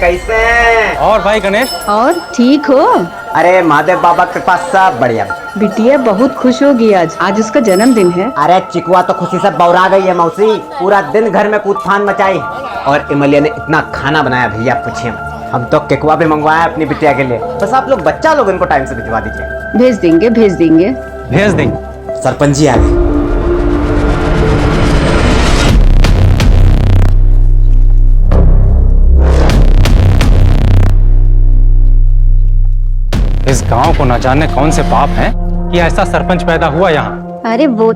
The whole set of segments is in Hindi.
कैसे हैं? और भाई गणेश? और ठीक हो? अरे महादेव बाबा के पास सब बढ़िया। बिटिया बहुत खुश होगी आज उसका जन्मदिन है। अरे चिकुआ तो खुशी से बौरा गई है मौसी, पूरा दिन घर में कूदफान मचाई और इमलिया ने इतना खाना बनाया भैया पूछिए। हम तो केकुआ भी मंगवाया अपनी बिटिया के लिए, बस आप लोग बच्चा लोग इनको टाइम से भिजवा दीजिए। भेज देंगे भेज देंगे भेज देंगे। सरपंच जी आ गए। इस गांव को न जाने कौन से पाप हैं कि ऐसा सरपंच पैदा हुआ यहाँ। अरे वो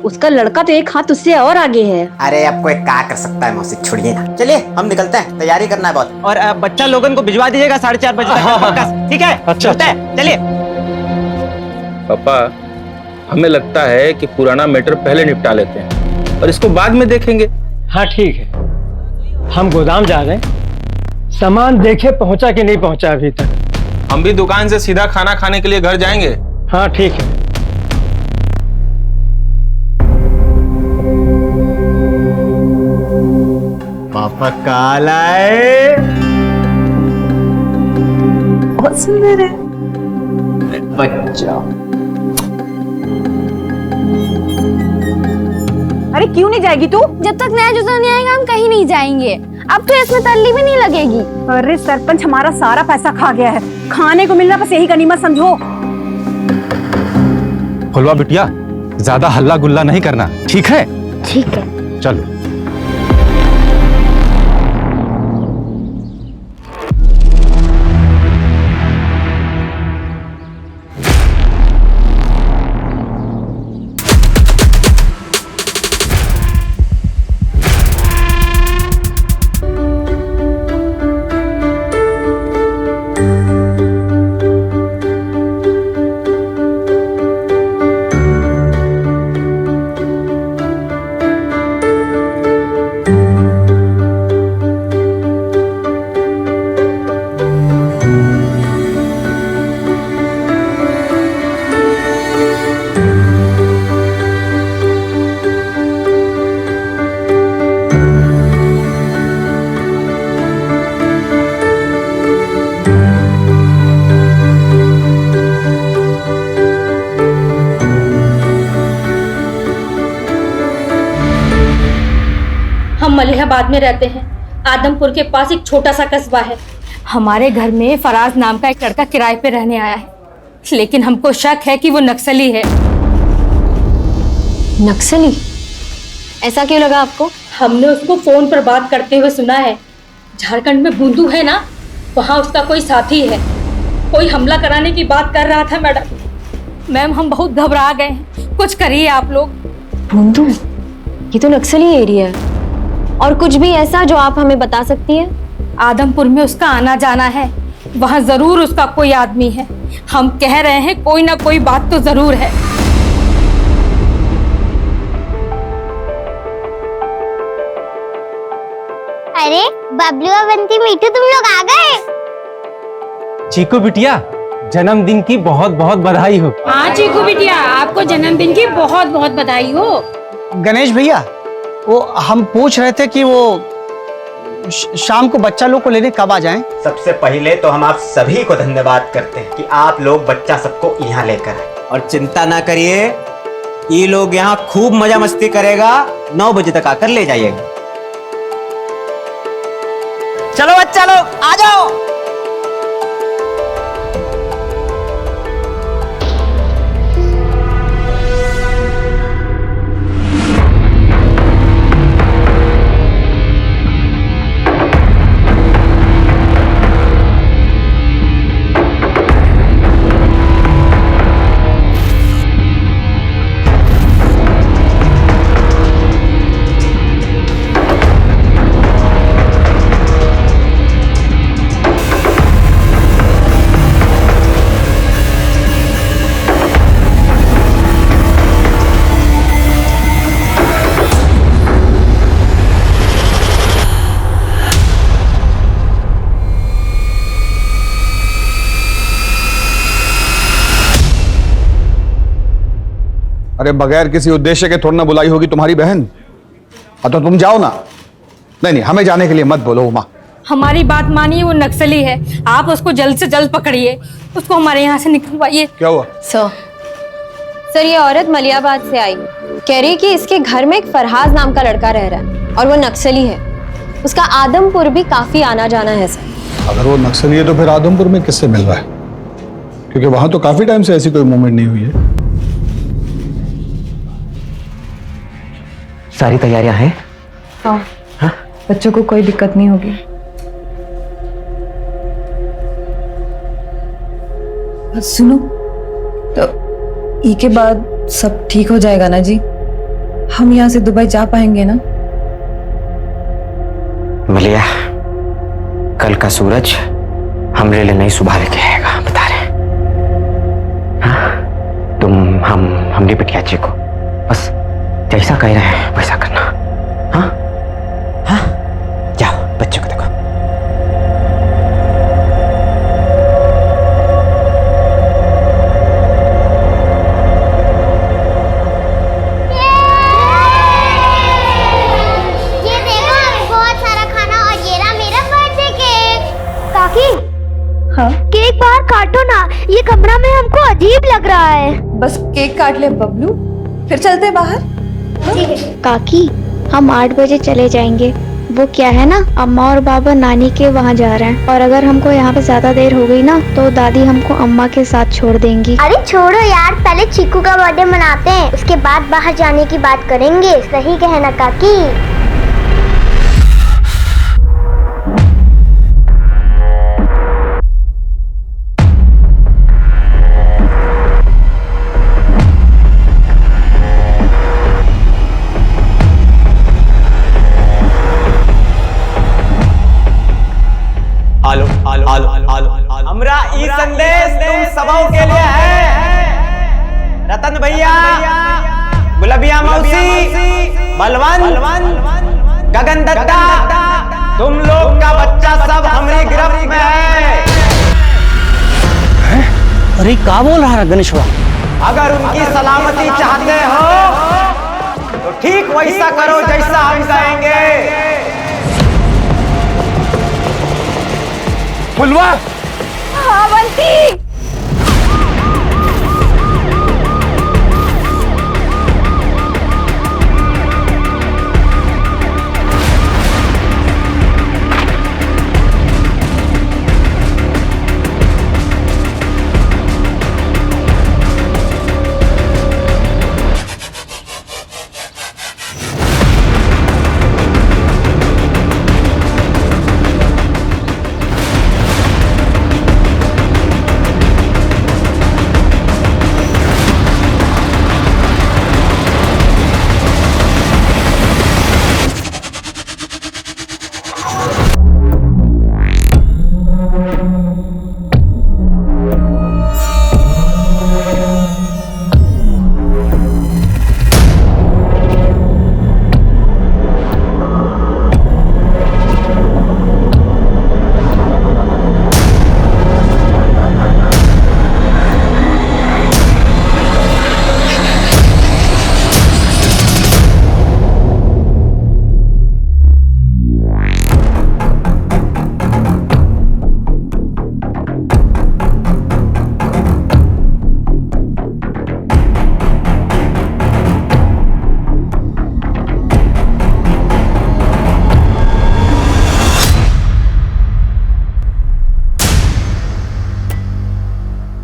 उसका लड़का तो एक हाथ उससे और आगे है। अरे अब कोई क्या कर सकता है मौसी, छोड़िए ना। चलिए हम निकलते हैं, तैयारी करना है बहुत। और बच्चा लोगन को भिजवा दीजिएगा 4:30 बजे तक। ठीक है? अच्छा चलिए। पापा हमें लगता है कि पुराना मैटर पहले निपटा लेते हैं और इसको बाद में देखेंगे। हाँ ठीक है, हम गोदाम जा रहे हैं, सामान देखे पहुंचा कि नहीं पहुंचा अभी तक। हम भी दुकान से सीधा खाना खाने के लिए घर जाएंगे। हाँ ठीक है। पापा काल आए, बहुत सुंदर है बच्चा। अरे क्यों नहीं जाएगी तू? जब तक नया जूता नहीं आएगा हम कहीं नहीं जाएंगे। अब तो इसमें तल्ली भी नहीं लगेगी। अरे सरपंच हमारा सारा पैसा खा गया है, खाने को मिलना बस यही गनीमत समझो। फुलवा बिटिया ज्यादा हल्ला गुल्ला नहीं करना, ठीक है? ठीक है चलो। मलिहाबाद में रहते हैं। आदमपुर के पास एक छोटा सा कस्बा है। हमारे घर में फराज नाम का एक लड़का किराए पे रहने आया है, लेकिन हमको शक है कि वो नक्सली है। नक्सली? ऐसा क्यों लगा आपको? हमने उसको फोन पर बात करते हुए सुना है। झारखंड में बूंदू है ना, वहाँ उसका कोई साथी है। कोई हमला कराने की बात कर रहा था मैडम। मैम हम बहुत घबरा गए हैं, कुछ करिए आप लोग। बूंदू? ये तो नक्सली एरिया है। और कुछ भी ऐसा जो आप हमें बता सकती हैं? आदमपुर में उसका आना जाना है, वहाँ जरूर उसका कोई आदमी है। हम कह रहे हैं कोई ना कोई बात तो जरूर है। अरे बबलू और बंटी मीठू तुम लोग आ गए। चीकू बिटिया जन्मदिन की बहुत बहुत बधाई हो। हाँ चीकू बिटिया आपको जन्मदिन की बहुत बहुत बधाई हो। गणेश भैया, वो हम पूछ रहे थे कि वो शाम को बच्चा लोग को लेने कब आ जाएं? सबसे पहले तो हम आप सभी को धन्यवाद करते हैं कि आप लोग बच्चा सबको यहाँ लेकर आए। और चिंता ना करिए, ये लोग यहाँ खूब मजा मस्ती करेगा। 9 बजे तक आकर ले जाइएगा। चलो बच्चा लोग आ जाओ। अरे बगैर किसी उद्देश्य के थोड़ा ना बुलाई होगी तुम्हारी बहन। तो तुम जाओ ना। नहीं, हमें जाने के लिए मत बोलो उमा। हमारी बात मानिए, वो नक्सली है, आप उसको जल्द से जल्द पकड़िए, उसको हमारे यहाँ से निकलवाइए। क्या हुआ? सर ये औरत मलियाबाद से आई, कह रही कि इसके घर में एक फरहाज नाम का लड़का रह रहा है और वो नक्सली है। उसका आदमपुर भी काफी आना जाना है सर। अगर वो नक्सली है तो फिर आदमपुर में किससे मिल रहा है? क्योंकि वहां तो काफी टाइम से ऐसी कोई मूवमेंट नहीं हुई है। सारी तैयारियां हैं? हाँ, बच्चों को कोई दिक्कत नहीं होगी। सुनो, तो ई के बाद सब ठीक हो जाएगा ना जी? हम यहाँ से दुबई जा पाएंगे ना? मलिया, कल का सूरज हमरे लिए नहीं सुबह लेके आएगा, बता रहे। हाँ? तुम हमरी बिटिया जी को बस जैसा कह रहे हैं वैसा करना। हाँ हाँ, जाओ बच्चों को देखो। ये देखो बहुत सारा खाना और ये रहा मेरा बर्थडे केक। काकी, हाँ, केक बाहर काटो ना, ये कमरा में हमको अजीब लग रहा है। बस केक काट ले बबलू, फिर चलते बाहर। ठीक है काकी, हम 8 बजे चले जाएंगे। वो क्या है ना, अम्मा और बाबा नानी के वहाँ जा रहे हैं, और अगर हमको यहाँ पे ज्यादा देर हो गई ना तो दादी हमको अम्मा के साथ छोड़ देंगी। अरे छोड़ो यार, पहले चीकू का बर्थडे मनाते हैं, उसके बाद बाहर जाने की बात करेंगे। सही कहना काकी। हमरा ई संदेश तुम सबों के लिए है। रतन भैया, गुलबिया मौसी, बलवन, गगन दत्ता, तुम लोग का बच्चा सब हमारी गिरफ्त में है। अरे क्या बोल रहा है गणेशवा? अगर उनकी सलामती चाहते हो तो ठीक वैसा करो जैसा हम कहेंगे। फुलवा, हाँ बंटी।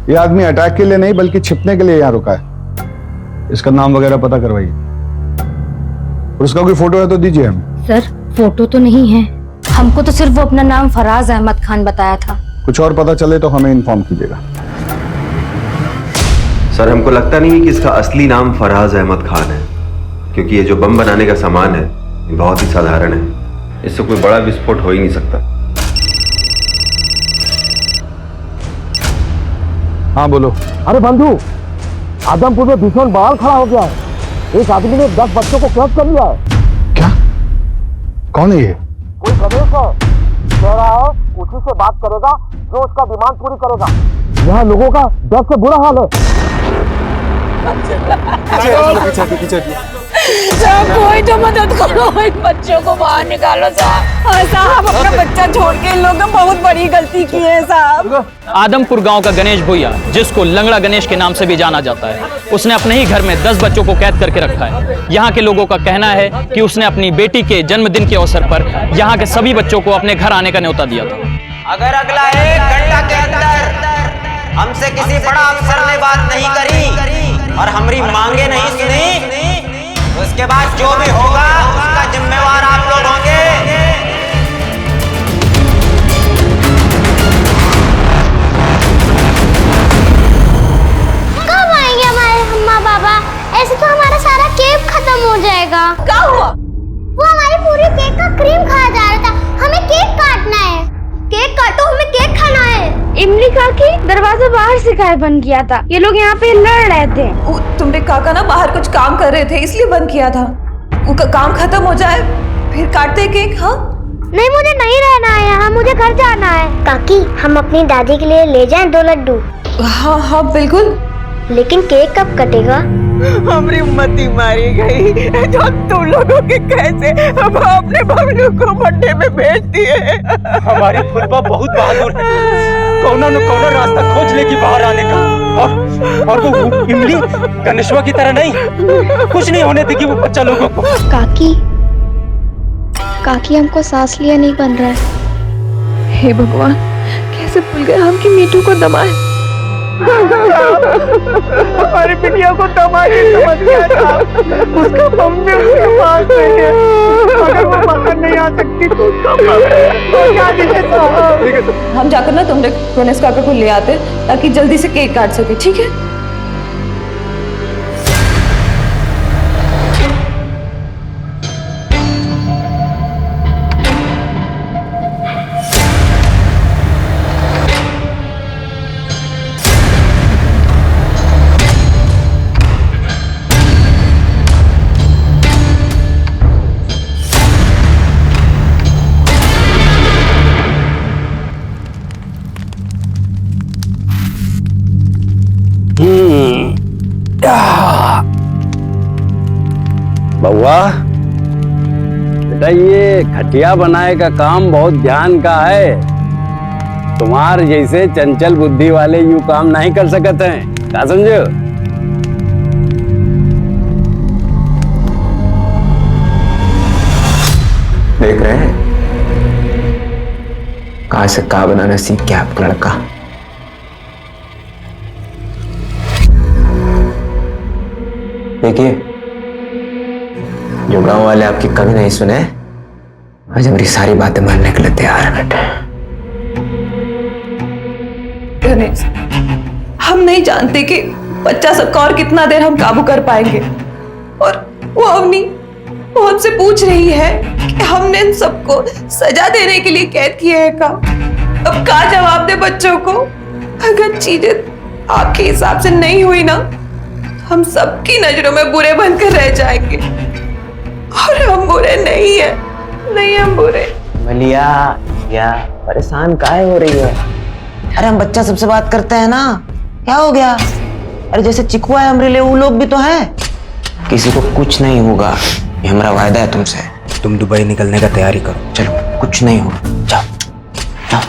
ये आदमी अटैक के लिए नहीं बल्कि छिपने के लिए यहाँ रुका है। इसका नाम वगैरह पता करवाइए, और उसका कोई फोटो है तो दीजिए हमें। सर फोटो तो नहीं है, हमको तो सिर्फ वो अपना नाम फराज अहमद खान बताया था। कुछ और पता चले तो हमें इन्फॉर्म कीजिएगा। सर हमको लगता नहीं है कि इसका असली नाम फराज अहमद खान है, क्योंकि ये जो बम बनाने का सामान है ये बहुत ही साधारण है, इससे कोई बड़ा विस्फोट हो ही नहीं सकता। हाँ बोलो। अरे बंधु, आदमपुर में भीषण बवाल खड़ा हो गया है। एक आदमी ने 10 बच्चों को कैद कर लिया है। क्या? कौन है ये? कोई गणेश है, कह रहा है उसी से बात करेगा जो उसका डिमांड पूरी करेगा। यहाँ लोगों का डर से बुरा हाल है। कोई तो मदद करो, इन बच्चों को बाहर निकालो साहब। साहब अपना बच्चा छोड़ के इन लोगों ने बहुत बड़ी गलती की है साहब। आदमपुर गांव का गणेश भुइया, जिसको लंगड़ा गणेश के नाम से भी जाना जाता है, उसने अपने ही घर में 10 बच्चों को कैद करके रखा है। यहाँ के लोगों का कहना है कि उसने अपनी बेटी के जन्मदिन के अवसर पर यहाँ के सभी बच्चों को अपने घर आने का न्योता दिया था। अगर अगला 1 घंटा के अंदर हमसे किसी बड़ा अफसर ने बात नहीं करी और हमारी मांगे नहीं सुनी, तो उसके बाद जो भी होगा उसका जिम्मेवार आप लोग होंगे। कब आएंगे हमारे अम्मा पापा? ऐसे तो हमारा सारा केक खत्म हो जाएगा। क्या हुआ? वो हमारी पूरी केक का क्रीम खाया जा रहा था। हमें केक काटना है। केक काटो, हमें केक खाना है। इमली काकी, दरवाजा बाहर से गायब बन गया था। ये लोग यहाँ पे लड़ रहे थे। तुमने काका ना बाहर कुछ काम कर रहे थे इसलिए बंद किया था। उनका काम खत्म हो जाए फिर काटते केक। हाँ नहीं, मुझे नहीं रहना है यहाँ, मुझे घर जाना है। काकी, हम अपनी दादी के लिए ले जाएं 2 लड्डू? हाँ हाँ बिल्कुल। लेकिन केक कब कटेगा? हमारी मती मारी गई जो तुम लोगों के कैसे हम अपने बबलू को बर्थडे में भेज दिए। हमारी फुलबा बहुत बहादुर है, कौनो न कौनो रास्ता खोज लेगी बाहर आने का। और वो इमली गणेशवा की तरह नहीं, कुछ नहीं होने देगी वो बच्चा लोगों को। काकी, काकी हमको सांस लिया नहीं बन रहा है। हे भगवान, कैसे भूल गए हम कि मीठू को दमाए। हमारी बिटिया को दमाए समझ गया था। उसका मम्मी उसके पास नहीं है। अगर वो बाहर नहीं आ सकती तो क्या दीजिए। हम जाकर ना तुमने गणेश काका को ले आते ताकि जल्दी से केक काट सके, ठीक है? बउआ बेटा, ये खटिया बनाए का काम बहुत ध्यान का है। तुम्हार जैसे चंचल बुद्धि वाले यूं काम नहीं कर सकते हैं, क्या समझो? देख रहे हैं कहां से कहां बनाना सीख गया आपका लड़का। देखिए, जो गांव वाले आपकी कभी नहीं सुने, आज हमारी सारी बातें मानने के लिए तैयार है बेटे। गणेश, हम नहीं जानते कि बच्चा सबका और कितना देर हम काबू कर पाएंगे। और वो अवनी, वो हमसे पूछ रही है कि हमने इन सबको सजा देने के लिए कैद किए हैं का। अब क्या जवाब दे बच्चों को? अगर चीजें आपके हिसाब से नहीं हुई ना, हम सबकी नजरों में बुरे बनकर रह जाएंगे। और हम बुरे नहीं है, नहीं हम बुरे। मलिया, या परेशान काहे हो रही है? अरे हम बच्चा सबसे बात करते हैं ना, क्या हो गया? अरे जैसे चिकुआ है हमारे लिए, वो लोग भी तो हैं। किसी को कुछ नहीं होगा, ये हमारा वायदा है तुमसे। तुम दुबई निकलने का तैयारी करो, चलो, कुछ नहीं होगा, जाओ जाओ।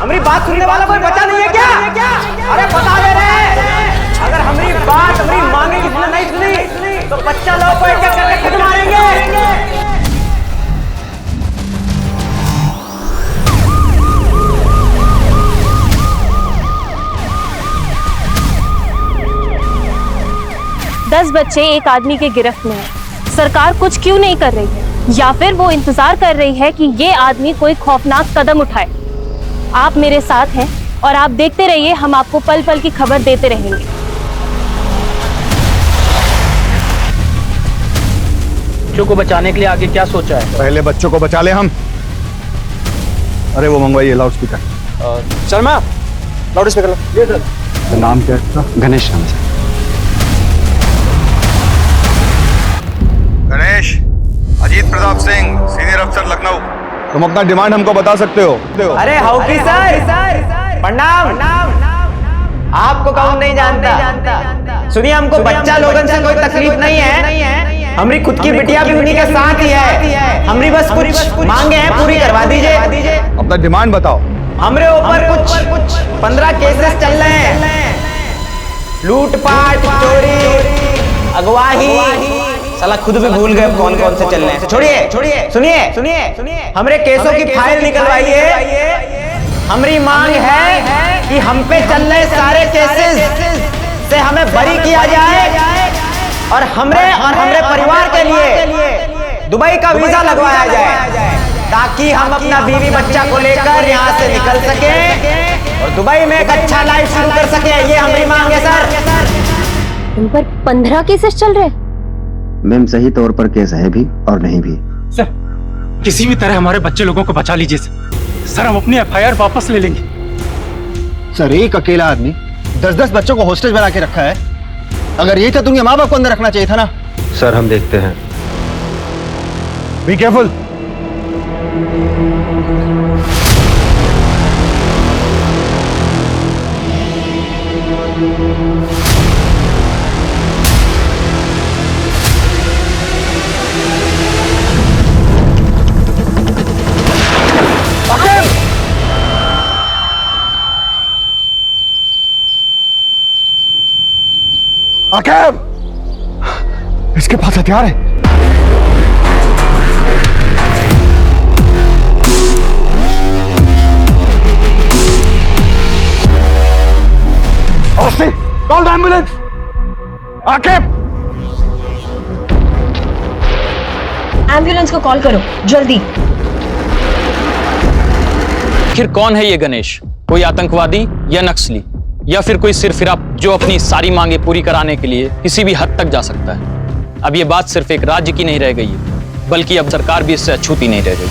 हमारी बात सुनने वाला कोई बचा नहीं है क्या? अरे बता दे रहे, अगर हमारी बात, हमारी मांगे किसी ने नहीं सुनी तो बच्चा लोग को एक एक करके खुद मारेंगे। दस बच्चे एक आदमी के गिरफ्त में हैं। सरकार कुछ क्यों नहीं कर रही है? या फिर वो इंतजार कर रही है कि ये आदमी कोई खौफनाक कदम उठाए। आप मेरे साथ हैं और आप देखते रहिए, हम आपको पल पल की खबर देते रहेंगे। बच्चों को बचाने के लिए आगे क्या सोचा है? पहले बच्चों को बचा ले हम। अरे वो मंगवाइए loud speaker. Sharma, loud speaker लो। नाम क्या है इसका? गणेश नाम से। गणेश, अजीत प्रताप सिंह, सीनियर अफसर लखनऊ। तुम अपना डिमांड हमको बता सकते हो। अरे हाउकी सर, प्रणाम। आपको कौन नहीं जानता। सुनिए, हमको बच्चा लोगन से कोई तकलीफ नहीं है। हमारी खुद की बिटिया भी उन्हीं के साथ ही है। हमारी बस कुछ मांगे हैं, पूरी करवा दीजिए। अपना डिमांड बताओ। हमरे ऊपर कुछ 15 केसेस चल रहे हैं। लूटपाट, चोरी, अगवाही। साला खुद भी भूल गए कौन कौन से चल रहे हैं। छोड़िए, सुनिए। हमरे केसों की फाइल निकलवाइए। हमारी मांग है कि हम पे चल रहे सारे केसेस से हमें बरी किया जाए और हमरे परिवार के लिए दुबई का वीजा लगवाया जाए, ताकि हम अपना बीवी बच्चा को लेकर यहाँ से निकल सके और दुबई में एक अच्छा लाइफ शुरू कर सके। ये हमारी मांग है सर। उन पर 15 केसेस चल रहे। मैम, सही तौर पर केस है भी और नहीं भी। सर, किसी भी तरह हमारे बच्चे लोगों को बचा लीजिए सर। हम अपनी FIR वापस ले लेंगे। सर, एक अकेला आदमी 10-10 बच्चों को हॉस्टेज बना के रखा है। अगर यही था तो उनके माँ बाप को अंदर रखना चाहिए था ना। सर, हम देखते हैं। Be careful. आकिब, इसके पास हथियार है। Call the ambulance. Aqib, ambulance को कॉल करो जल्दी। आखिर कौन है ये गणेश? कोई आतंकवादी या नक्सली, या फिर कोई सिरफिरा जो अपनी सारी मांगे पूरी कराने के लिए किसी भी हद तक जा सकता है? अब ये बात सिर्फ एक राज्य की नहीं रह गई है, बल्कि अब सरकार भी इससे अछूती नहीं रह गई।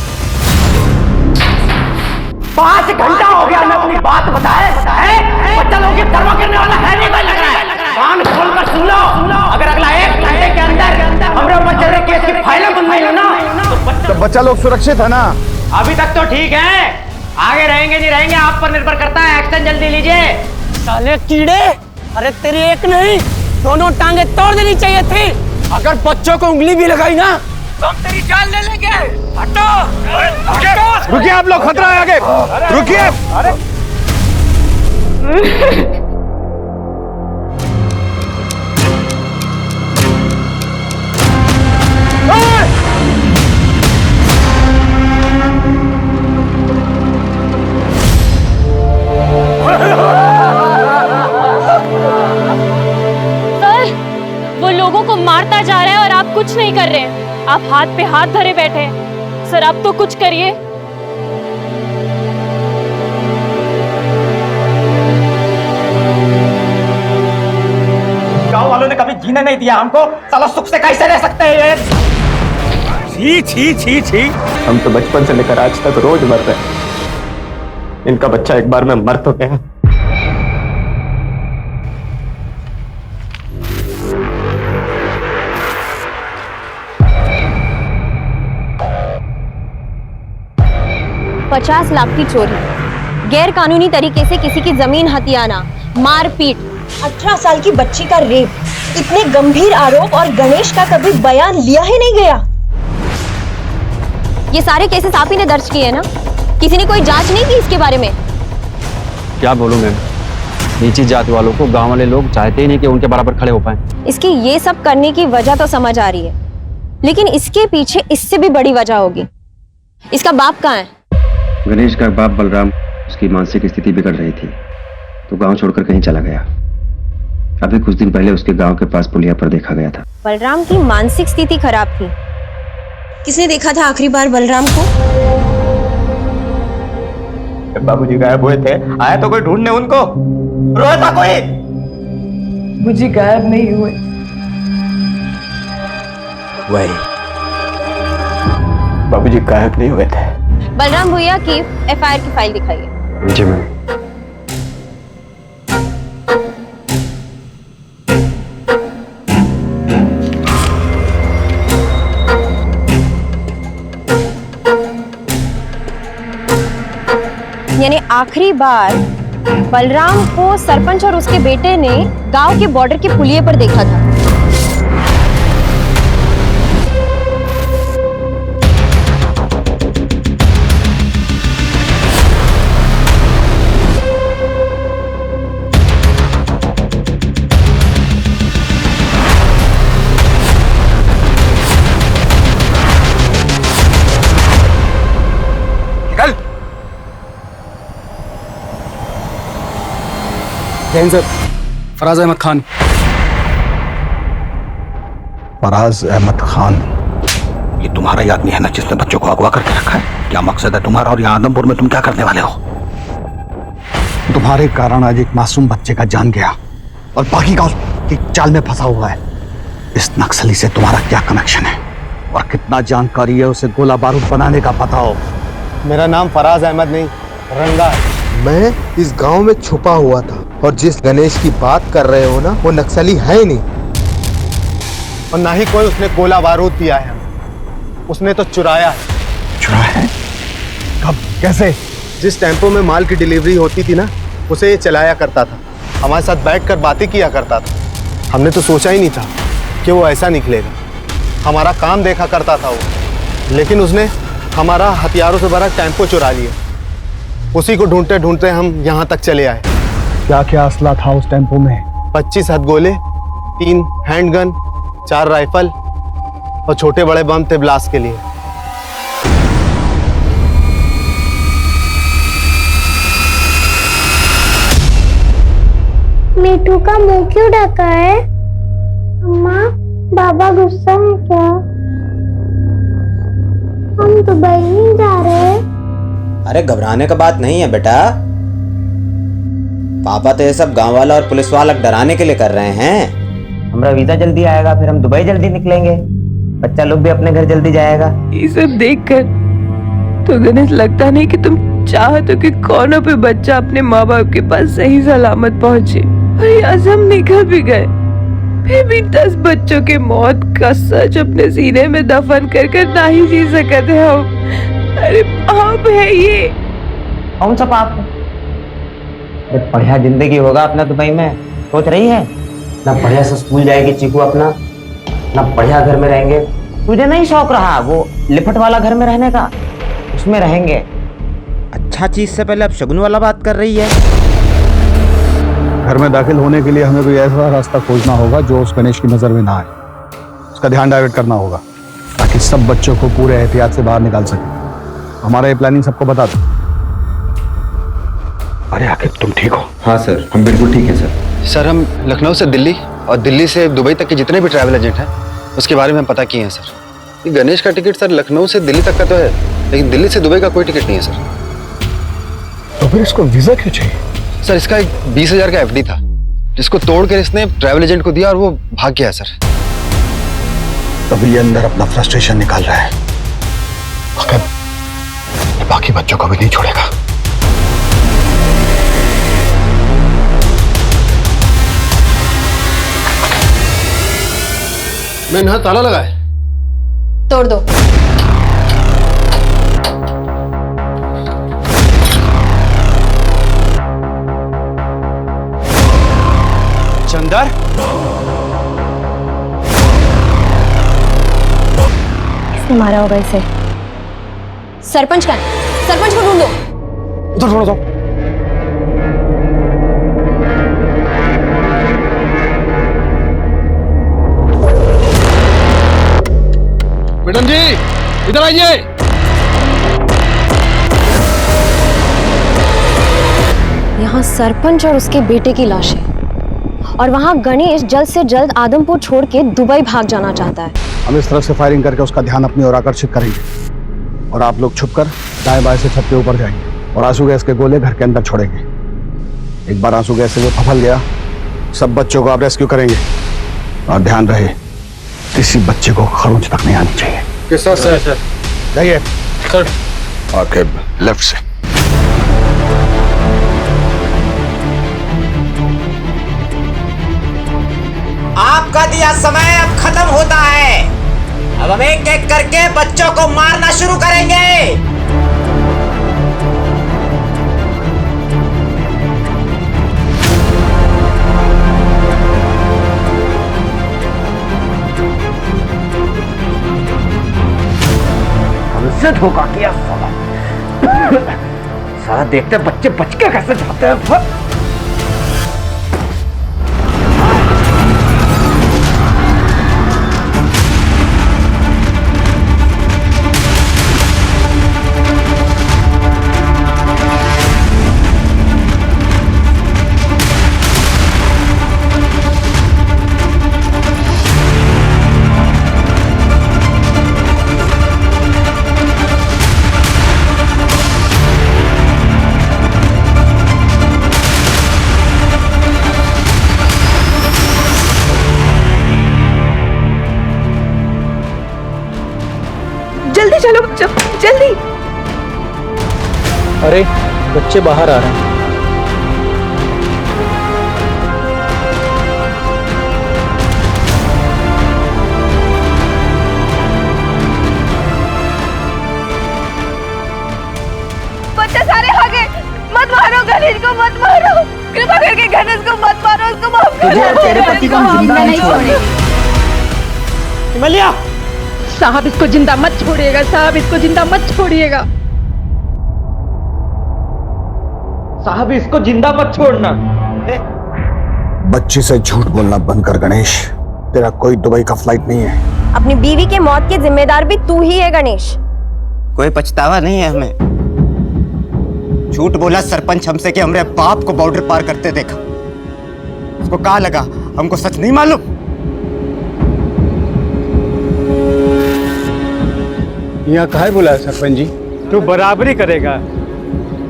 5 घंटा हो गया मैं अपनी बात बताए। बच्चा लोगों की परवाह करने वाला है नहीं, लग रहा है। कान खोलकर सुन लो। अगर अगला 1 घंटे के अंदर हमरे ऊपर चल रहे केस की फाइलें बंद नहीं हो ना, तो बच्चा लोग सुरक्षित है ना? अभी तक तो ठीक है, आगे रहेंगे नहीं रहेंगे आप पर निर्भर करता है। एक्शन जल्दी लीजिए। साले कीड़े, अरे तेरी एक नहीं दोनों टांगे तोड़ देनी चाहिए थी। अगर बच्चों को उंगली भी लगाई ना तो हम तेरी जान ले लेंगे। हटो। रुकिए आप लोग, खतरा है आगे। रुकिए। वो लोगों को मारता जा रहा है और आप कुछ नहीं कर रहे हैं। आप हाथ पे हाथ धरे बैठे हैं। सर, आप तो कुछ करिए। गांव वालों ने कभी जीने नहीं दिया हमको। साला सुख से कैसे रह सकते हैं ये? छी। हम तो बचपन से लेकर आज तक रोज मर रहे हैं। इनका बच्चा एक बार में मर तो गया। $50 लाख की चोरी, गैर कानूनी तरीके से किसी की जमीन हथियाना, मारपीट, 18 साल की बच्ची का रेप, इतने गंभीर आरोप और गणेश का कभी बयान लिया ही नहीं गया। ये सारे केसेस आप ही ने दर्ज किए हैं ना? किसी ने कोई जांच नहीं की इसके बारे में? क्या बोलूं मैम, नीची जाति वालों को गांव वाले लोग चाहते ही नहीं कि उनके बराबर खड़े हो पाए। इसकी ये सब करने की वजह तो समझ आ रही है, लेकिन इसके पीछे इससे भी बड़ी वजह होगी। इसका बाप कहाँ है? गणेश का बाप बलराम, उसकी मानसिक स्थिति बिगड़ रही थी तो गांव छोड़कर कहीं चला गया। अभी कुछ दिन पहले उसके गांव के पास पुलिया पर देखा गया था। बलराम की मानसिक स्थिति खराब थी। किसने देखा था आखिरी बार बलराम को? बाबूजी गायब हुए थे, आया तो कोई ढूंढने उनको? रोया था कोई? मुझे गायब नहीं हुए। वही बाबूजी गायब नहीं हुए थे। बलराम भैया की FIR की फाइल दिखाइए। जी मैम। यानी आखिरी बार बलराम को सरपंच और उसके बेटे ने गांव के बॉर्डर के पुलिये पर देखा था। जैन सर, फराज अहमद खान। फराज अहमद खान, ये तुम्हारा ही आदमी है ना जिसने बच्चों को अगवा करके रखा है? क्या मकसद है तुम्हारा और यहाँ आदमपुर में तुम क्या करने वाले हो? तुम्हारे कारण आज एक मासूम बच्चे का जान गया और बाकी का उसकी चाल में फंसा हुआ है। इस नक्सली से तुम्हारा क्या कनेक्शन है और कितना जानकारी है उसे गोला बारूद बनाने का पता हो? मेरा नाम फराज अहमद नहीं, रंगा है। मैं इस गांव में छुपा हुआ था और जिस गणेश की बात कर रहे हो ना, वो नक्सली है ही नहीं और ना ही कोई उसने गोला बारूद दिया है। उसने तो चुराया है। चुराया है? कब, कैसे? जिस टेम्पो में माल की डिलीवरी होती थी ना, उसे ये चलाया करता था। हमारे साथ बैठकर बातें किया करता था। हमने तो सोचा ही नहीं था कि वो ऐसा निकलेगा। हमारा काम देखा करता था वो, लेकिन उसने हमारा हथियारों से भरा टेम्पो चुरा लिया। उसी को ढूंढते ढूंढते हम यहाँ तक चले आए। क्या क्या असला था उस टेम्पो में? 25 हथगोले, 3 हैंडगन, 4 राइफल और छोटे बड़े बम थे ब्लास्ट के लिए। मीठू का मुंह क्यों ढका है? अम्मा, बाबा गुस्सा है क्या? हम दुबई नहीं जा रहे। अरे घबराने का बात नहीं है बेटा, पापा तो ये सब गांव वाला और पुलिस वाला डराने के लिए कर रहे हैं। हमारा वीजा जल्दी आएगा, फिर हम दुबई जल्दी निकलेंगे, बच्चा लोग भी अपने घर जल्दी जाएगा। ये सब देखकर तो गणेश लगता नहीं कि तुम चाहते हो कि कौनों पे बच्चा अपने माँ बाप के पास सही सलामत पहुंचे। और यहाँ से हम निकल भी गए, फिर भी 10 बच्चों के मौत का सच अपने सीने में दफन कर ना ही जी सकते हम। अरे पाप है ये। कौन सा पाप? अरे बढ़िया जिंदगी होगा अपना दुबई में, सोच रही है ना? बढ़िया से स्कूल जाएगी चीकू अपना, ना बढ़िया घर में रहेंगे। तुझे नहीं शौक रहा वो लिपट वाला घर में रहने का? उसमें रहेंगे। अच्छा चीज से पहले अब शगुन वाला बात कर रही है। घर में दाखिल होने के लिए हमें कोई ऐसा रास्ता खोजना होगा जो उस गणेश की नजर में ना आए। उसका ध्यान डाइवर्ट करना होगा ताकि सब बच्चों को पूरे एहतियात से बाहर निकाल सके। हमारा ये प्लानिंग सबको बता दो। अरे आखिर तुम ठीक हो? हाँ सर, हम बिल्कुल ठीक हैं सर। सर, हम लखनऊ से दिल्ली और दिल्ली से दुबई तक के जितने भी ट्रैवल एजेंट हैं उसके बारे में पता किए हैं सर। ये गणेश का टिकट सर लखनऊ से दिल्ली तक का तो है, लेकिन दिल्ली से दुबई का कोई टिकट नहीं है सर। तो फिर इसको वीजा क्यों चाहिए? सर, इसका एक 20,000 का एफडी था जिसको तोड़कर इसने ट्रैवल एजेंट को दिया और वो भाग गया सर। तभी ये अंदर अपना फ्रस्ट्रेशन निकाल रहा है, मगर बाकी बच्चों को भी नहीं छोड़ेगा। मैंने यहाँ ताला लगा है। तोड़ दो। चंदर, किसने मारा होगा इसे? सरपंच का, सरपंच को ढूंढो। उधर थोड़ा सा। मैडम जी इधर आइए। यहाँ सरपंच और उसके बेटे की लाश है और वहाँ गणेश जल्द से जल्द आदमपुर छोड़ के दुबई भाग जाना चाहता है। हम इस तरफ से फायरिंग करके उसका ध्यान अपनी ओर आकर्षित करेंगे और आप लोग छुपकर दाएं बाएं से छत के ऊपर जाएंगे और आंसू गैस के गोले घर के अंदर छोड़ेंगे। एक बार आंसू गैस से वो फफल गया, सब बच्चों को आप रेस्क्यू करेंगे और ध्यान रहे किसी बच्चे को खरोंच तक नहीं आनी चाहिए। किस तरह से? सर जाइए सर। आके लेफ्ट से। आपका दिया समय अब खत्म होता है। अब हम एक एक करके बच्चों को मारना शुरू करेंगे। कैसे धोखा किया साला। साला देखते बच्चे बच के कैसे जाते हैं। जल्दी चलो बच्चों, जल्दी। अरे बच्चे बाहर आ रहे हैं। बच्चे सारे आ गए। मत मारो गणेश को, मत मारो, कृपा करके गणेश को मत मारो, उसको माफ करो। तुझे तेरे पति को हम जिंदा नहीं छोड़ेंगे। हिमालया साहब इसको जिंदा मत छोड़िएगा, साहब इसको जिंदा मत छोड़िएगा। साहब इसको जिंदा मत छोड़ना। बच्ची से झूठ बोलना बंद कर गणेश। तेरा कोई दुबई का फ्लाइट नहीं है। अपनी बीवी के मौत के जिम्मेदार भी तू ही है गणेश। कोई पछतावा नहीं है हमें। झूठ बोला सरपंच हमसे कि हमरे बाप को बॉर्डर पार करते देखा। उसको कहा लगा हमको सच नहीं मालूम। यहाँ काहे बुलाया सरपंच जी? तू बराबरी करेगा,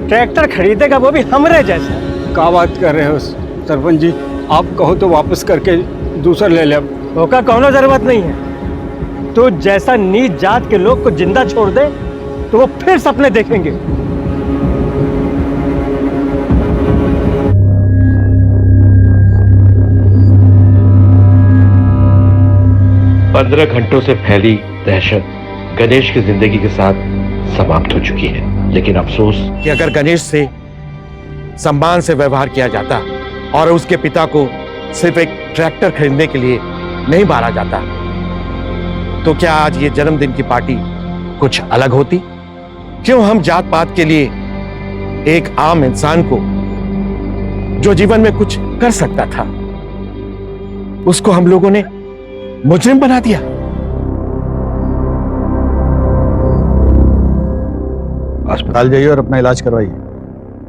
ट्रैक्टर खरीदेगा वो भी हमरे जैसा। क्या बात कर रहे हो सरपंच जी? आप कहो तो वापस करके दूसरा ले ले। होका कोनो जरूरत नहीं है। तो जैसा नीच जात के लोग को जिंदा छोड़ दे तो वो फिर सपने देखेंगे। पंद्रह घंटों से फैली दहशत गणेश की जिंदगी के साथ समाप्त हो चुकी है। लेकिन अफसोस कि अगर गणेश से सम्मान से व्यवहार किया जाता और उसके पिता को सिर्फ एक ट्रैक्टर खरीदने के लिए नहीं मारा जाता तो क्या आज ये जन्मदिन की पार्टी कुछ अलग होती? क्यों हम जात पात के लिए एक आम इंसान को जो जीवन में कुछ कर सकता था उसको हम लोगों ने मुजरिम बना दिया? अस्पताल जाइए और अपना इलाज करवाइए।